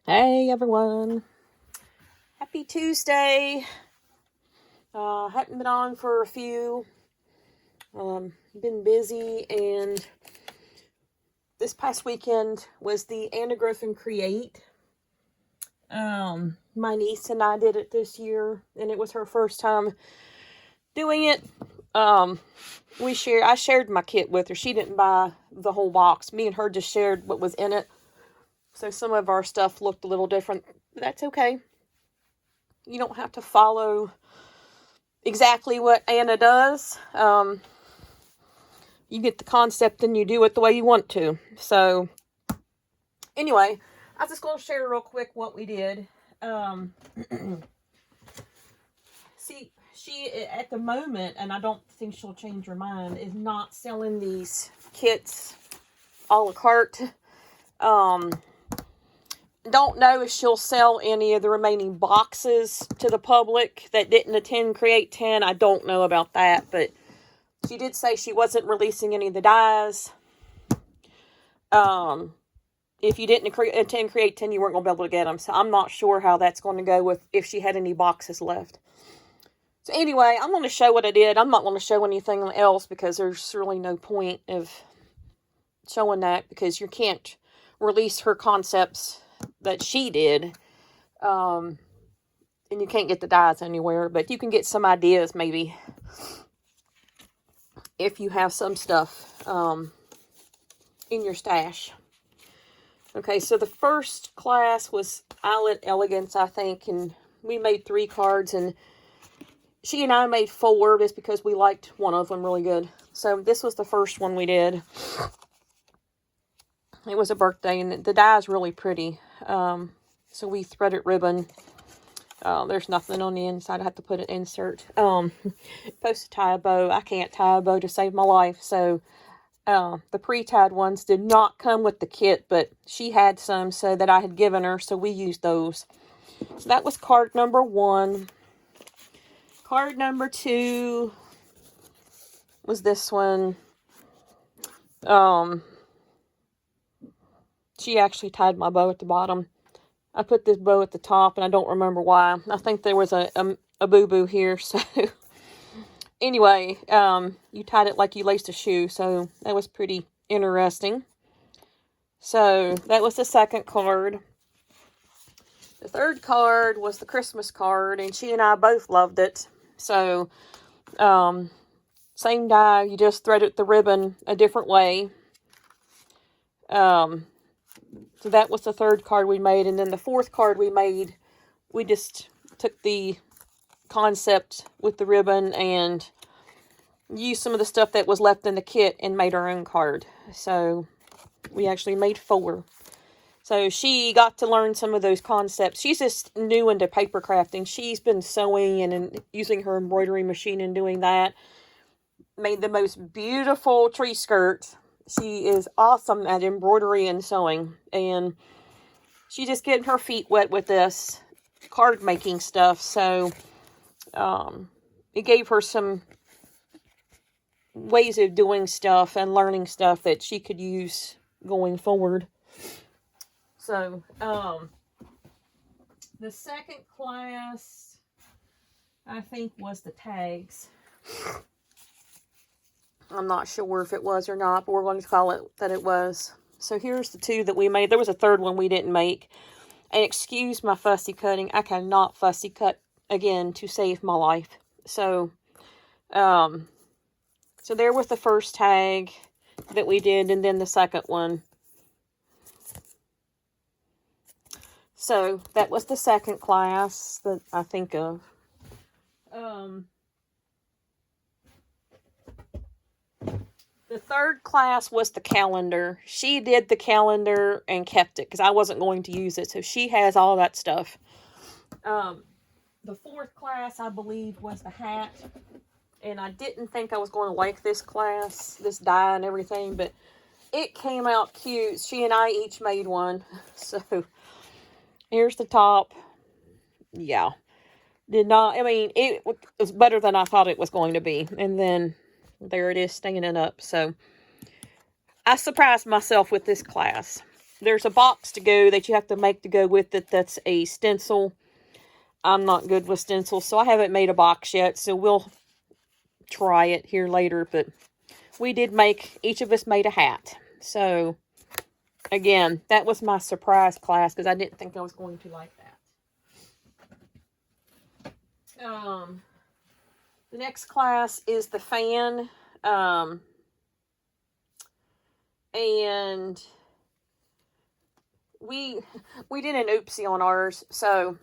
Hey everyone, happy Tuesday. Hadn't been on for a few, been busy, and this past weekend was the Anna Griffin Create. My niece and I did it this year, and it was her first time doing it. I shared my kit with her. She didn't buy the whole box. Me and her just shared what was in it. So some of our stuff looked a little different. But that's okay. You don't have to follow exactly what Anna does. You get the concept and you do it the way you want to. So, anyway, I was just going to share real quick what we did. See, she, at the moment, and I don't think she'll change her mind, is not selling these kits a la carte. Don't know if she'll sell any of the remaining boxes to the public that didn't attend Create 10. I don't know about that, but she did say she wasn't releasing any of the dies. If you didn't attend Create 10, you weren't going to be able to get them. So I'm not sure how that's going to go with if she had any boxes left. So anyway, I'm going to show what I did. I'm not going to show anything else because there's really no point of showing that because you can't release her concepts that she did. And you can't get the dies anywhere, but you can get some ideas maybe if you have some stuff in your stash. Okay, so the first class was Islet Elegance, I think, and we made 3 cards, and she and I made 4 just because we liked one of them really good. So this was the first one we did. It was a birthday, and the die is really pretty. So we threaded ribbon. There's nothing on the inside. I have to put an insert. Supposed to tie a bow. I can't tie a bow to save my life, so the pre-tied ones did not come with the kit, but she had some so that I had given her, so we used those. So that was card number 1. Card number 2 was this one. She actually tied my bow at the bottom. I put this bow at the top, and I don't remember why. I think there was a boo-boo here, so... Anyway, you tied it like you laced a shoe, so that was pretty interesting. So, that was the second card. The third card was the Christmas card, and she and I both loved it. So, same die, you just threaded the ribbon a different way. So that was the third card we made, and then the fourth card we made, we just took the concept with the ribbon and used some of the stuff that was left in the kit and made our own card. So we actually made 4. So she got to learn some of those concepts. She's just new into paper crafting. She's been sewing and using her embroidery machine and doing that. Made the most beautiful tree skirt. She is awesome at embroidery and sewing. And she's just getting her feet wet with this card making stuff. So it gave her some ways of doing stuff and learning stuff that she could use going forward. So, the second class, I think, was the tags. I'm not sure if it was or not, but we're going to call it that it was. So here's the 2 that we made. There was a third one we didn't make. And excuse my fussy cutting. I cannot fussy cut again to save my life. So there was the first tag that we did, and then the second one. So that was the second class that I think of. The third class was the calendar. She did the calendar and kept it because I wasn't going to use it. So she has all that stuff. The fourth class, I believe, was the hat. And I didn't think I was going to like this class, this die and everything, but it came out cute. She and I each made one. So here's the top. Yeah. It was better than I thought it was going to be. And then there it is standing up. So I surprised myself with this class. there's a box to go that you have to make to go with it. That's a stencil. I'm not good with stencils, so I haven't made a box yet. So we'll try it here later. But we did make, each of us made a hat. So again, that was my surprise class because I didn't think I was going to like that. The next class is the fan. And we did an oopsie on ours, so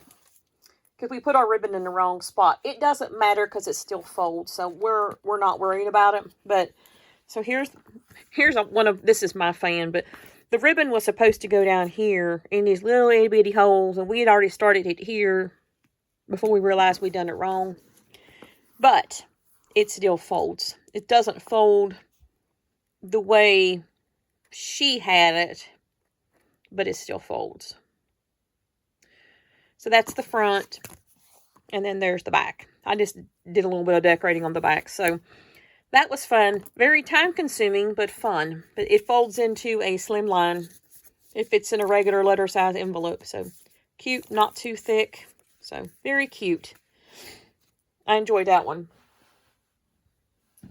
because we put our ribbon in the wrong spot. It doesn't matter because it still folds, so we're not worried about it. But so here's one of, this is my fan, but the ribbon was supposed to go down here in these little itty bitty holes, and we had already started it here before we realized we'd done it wrong. But it still folds. It doesn't fold the way she had it, but it still folds. So that's the front, and then there's the back. I just did a little bit of decorating on the back, so that was fun. Very time consuming, but fun. But it folds into a slim line. It fits in a regular letter size envelope, so cute, not too thick. So very cute. I enjoyed that one.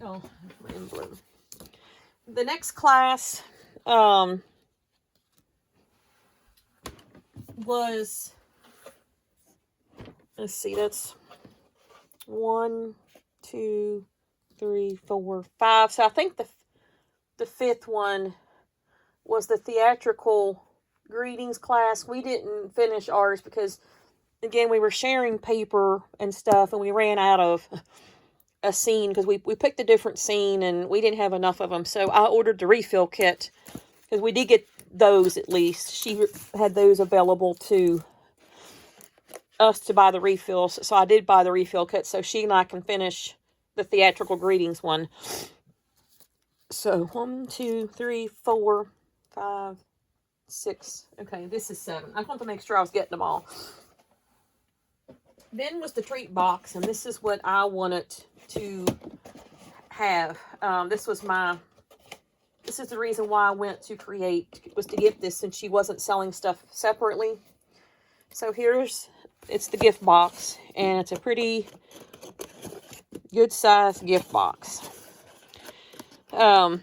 Oh, in blue. The next class was, let's see, that's 1, 2, 3, 4, 5. So I think the fifth one was the theatrical greetings class. We didn't finish ours because, again, we were sharing paper and stuff, and we ran out of a scene because we picked a different scene and we didn't have enough of them. So I ordered the refill kit because we did get those at least. She had those available to us to buy the refills. So I did buy the refill kit so she and I can finish the theatrical greetings one. So 1, 2, 3, 4, 5, 6. Okay, this is 7. I wanted to make sure I was getting them all. Then was the treat box, and this is what I wanted to have. This is the reason why I went to create, was to get this since she wasn't selling stuff separately. So it's the gift box, and it's a pretty good size gift box. Her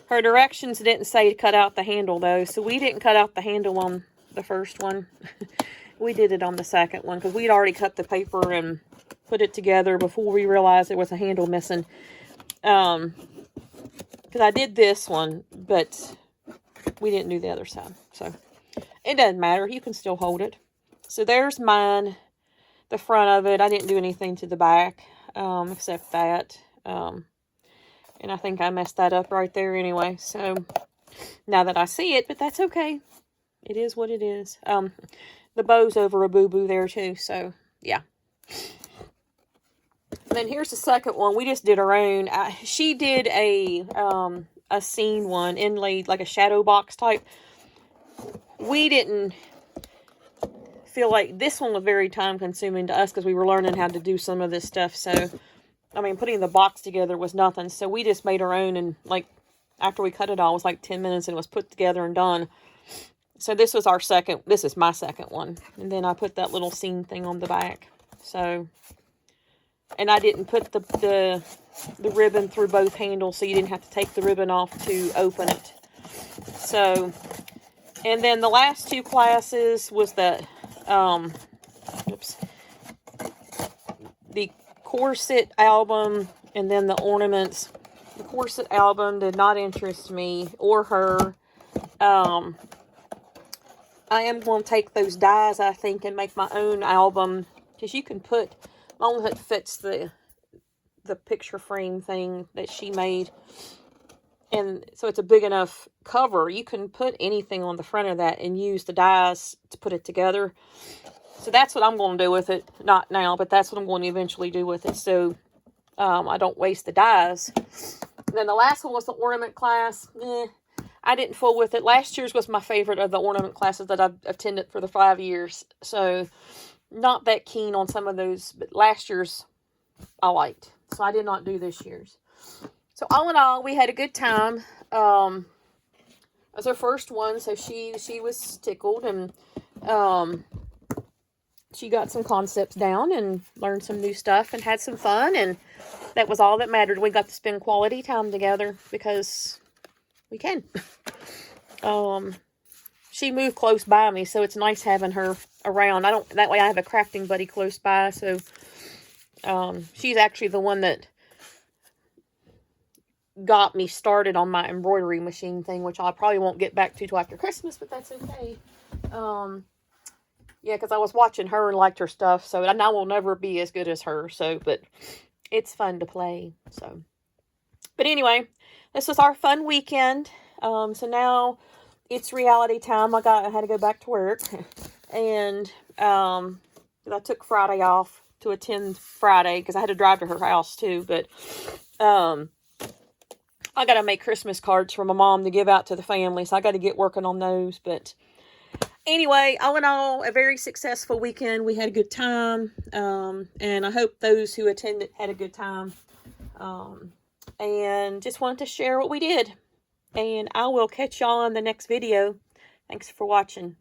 directions didn't say to cut out the handle though, so we didn't cut out the handle on the first one. We did it on the second one because we'd already cut the paper and put it together before we realized there was a handle missing. Because I did this one, but we didn't do the other side. So it doesn't matter. You can still hold it. So there's mine, the front of it. I didn't do anything to the back except that. And I think I messed that up right there anyway. So now that I see it, but that's okay. It is what it is. The bow's over a boo-boo there too, so yeah. And then here's the second one. We just did our own. She did a scene one, inlaid, like a shadow box type. We didn't feel like this one was very time consuming to us because we were learning how to do some of this stuff. So, I mean, putting the box together was nothing. So we just made our own, and like after we cut it all, it was like 10 minutes and it was put together and done. So this was this is my second one. And then I put that little scene thing on the back. So, and I didn't put the ribbon through both handles, so you didn't have to take the ribbon off to open it. So, and then the last two classes was the corset album and then the ornaments. The corset album did not interest me or her. I am going to take those dies, I think, and make my own album. Because you can put, as long as it fits the picture frame thing that she made. And so it's a big enough cover. You can put anything on the front of that and use the dies to put it together. So that's what I'm going to do with it. Not now, but that's what I'm going to eventually do with it. So I don't waste the dies. And then the last one was the ornament class. I didn't fool with it. Last year's was my favorite of the ornament classes that I've attended for the 5 years. So, not that keen on some of those, but last year's I liked. So, I did not do this year's. So, all in all, we had a good time. It was her first one, so she was tickled, and she got some concepts down and learned some new stuff and had some fun, and that was all that mattered. We got to spend quality time together because we can. She moved close by me, so it's nice having her around. That way I have a crafting buddy close by, so she's actually the one that got me started on my embroidery machine thing, which I probably won't get back to till after Christmas, but that's okay. Yeah, because I was watching her and liked her stuff, so and I will never be as good as her, so, but it's fun to play, so. But anyway, this was our fun weekend. So now it's reality time. I had to go back to work, and I took Friday off to attend Friday because I had to drive to her house too. But I got to make Christmas cards for my mom to give out to the family, so I got to get working on those. But anyway, all in all, a very successful weekend. We had a good time, and I hope those who attended had a good time. And just wanted to share what we did. And I will catch y'all in the next video. Thanks for watching.